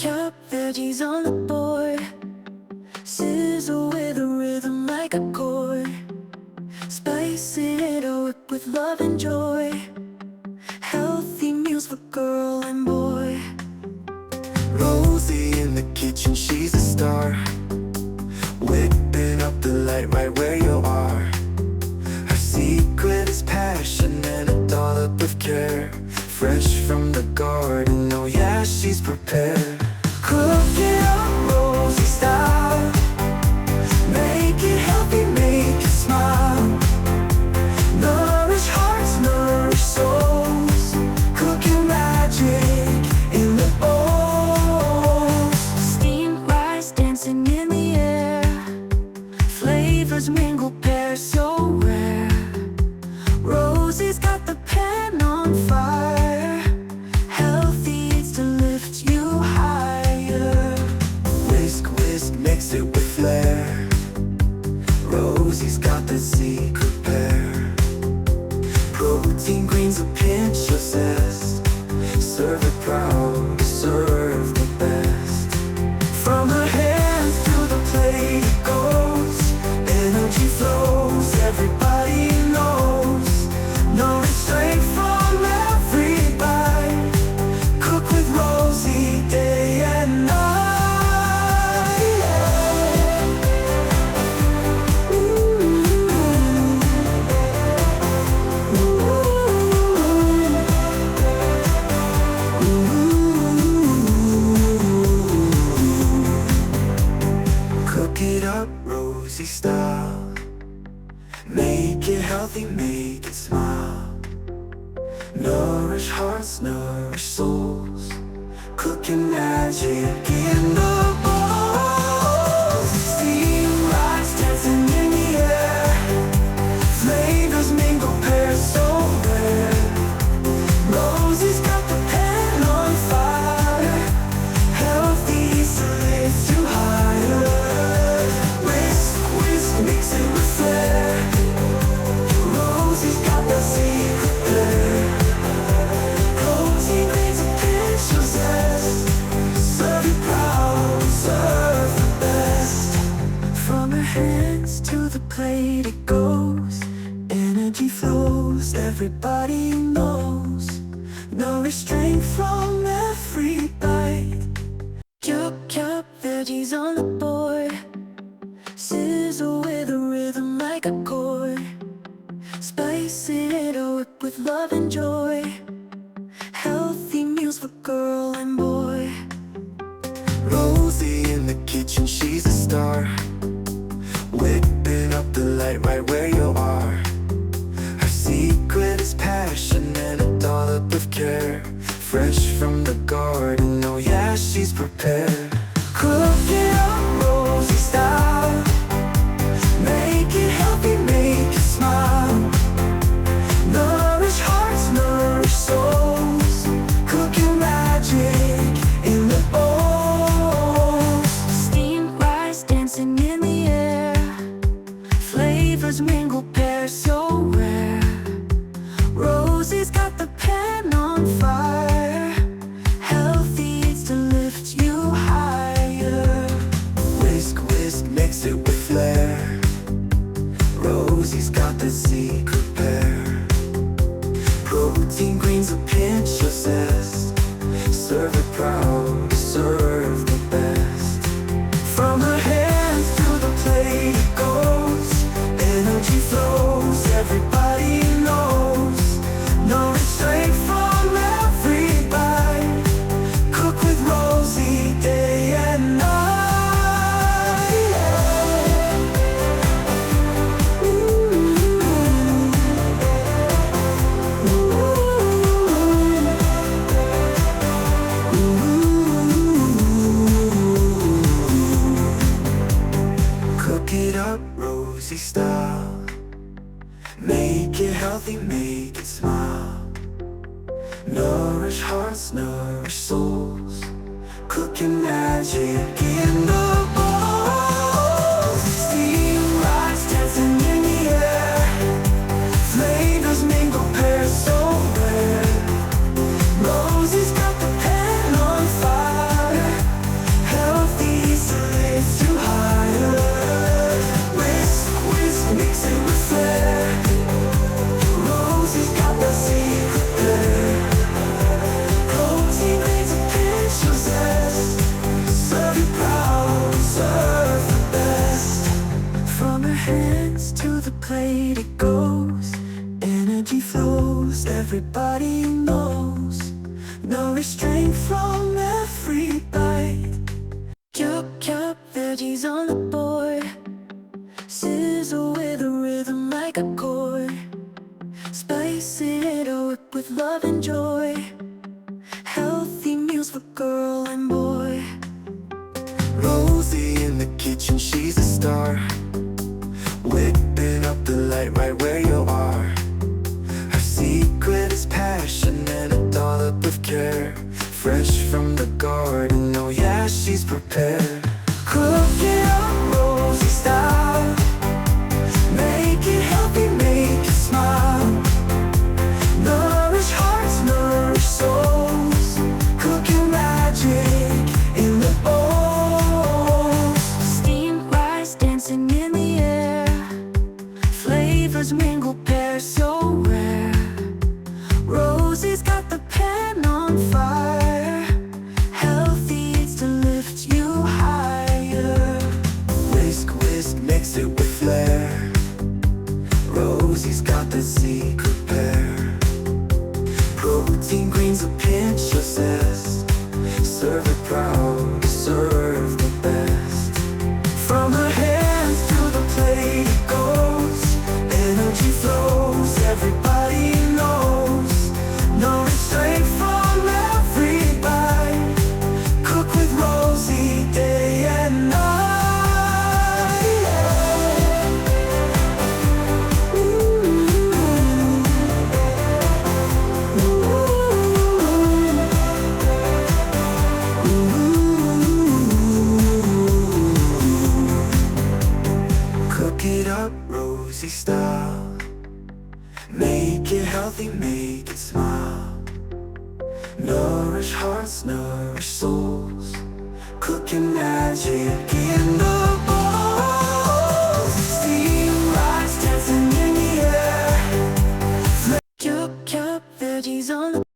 Chop veggies on the board, sizzle with a rhythm like a chord. Spicing it up with love and joy. Healthy meals for girl and boy. Rosie in the kitchen, she's a star, whipping up the light right where you are. Her secret is passion and a dollop of care. Fresh from the garden, oh yeah, she's prepared. Cook it up Rosie style, make it healthy, make it smile. Nourish hearts, nourish souls, cooking magic in the bowls. Steamed rice dancing in the air, flavors mingle, pair so rare. Rosie's got the pan on fire, healthy eats to lift you higher. Whisk, whisk, mix it with flair. Rosie's got the secret pair. Protein, greens, a pinch of zest. Serve it proud, serve the best. From her hands to the plate it goes. Energy flows, everybody knows. No restraint from every bite. Cook with Rosie day and night, yeah. Cook it up Rosie style, make it healthy, make it smile. Nourish hearts, nourish souls, cooking magic in the bowls. Steam rice dancing in the air, flavors mingle, pair so rare. Rosie's got the pan on fire, healthy so lift you higher. Whisk, whisk, mix it with flair. Rosie's got the secret there. Protein, greens, a pinch of zest. Serve it proud, serve the best. From her hands to the plate it goes. Energy flows, everybody knows. No restraint from every bite. Chop veggies on the board, sizzle with a rhythm like a chord. Spicing it up with love and joy. Healthy meals for girl and boy. Rosie in the kitchen, she's a star, whipping up the light right where you are. Her secret is passion and a dollop of care. Fresh from the garden, oh yeah, she's prepared. Cook it up Rosie style, make it healthy, make it smile. Nourish hearts, nourish souls, cooking magic in the bowls. Steamed rice dancing in the air, flavors mingle, pair so rare. Rosie's got the pan on fire, healthy eats to lift you higher. Whisk, whisk, mix it with flair. Rosie's got the secret pair. Protein, greens, a pinch of zest. Serve it proud, serve the best. From her hands to the plate it goes. Energy flows, everybody knows. No restraint from every bite. Cook with Rosie day and night, yeah. Cook it up Rosie style, make it healthy, make it smile. Nourish hearts, nourish souls, cooking magic in the bowls. Steam rice dancing in the air, flavors mingle, pair so rare. Rosie's got the pan on fire, everybody knows. No restraint from every bite. Chop veggies on the board, sizzle with a rhythm like a chord. Spice it up with love and joy. Healthy meals for girl and boy. Rosie in the kitchen, she's a star, whipping up the light right where you are. Her secret is passion and a dollop of care. Fresh from the garden, oh yeah, she's prepared. Cook it up Rosie style, make it healthy, make it smile. Nourish hearts, nourish souls, cooking magic in the bowls. Steamed rice dancing in the air, flavors mingle, pair so rare. Rosie's got the pan on fire, healthy eats to lift you higher. Whisk, whisk, mix it with flair. Rosie's got the secret pair. Protein, greens, a pinch of zest. Serve it proud, serve the best. From her hands to the plate it goes. Energy flows, everybody knows. No restraint from every bite. Cook with Rosie day and night. Cook it up Rosie style, make it healthy, make it smile. Nourish hearts, nourish souls, cooking magic in the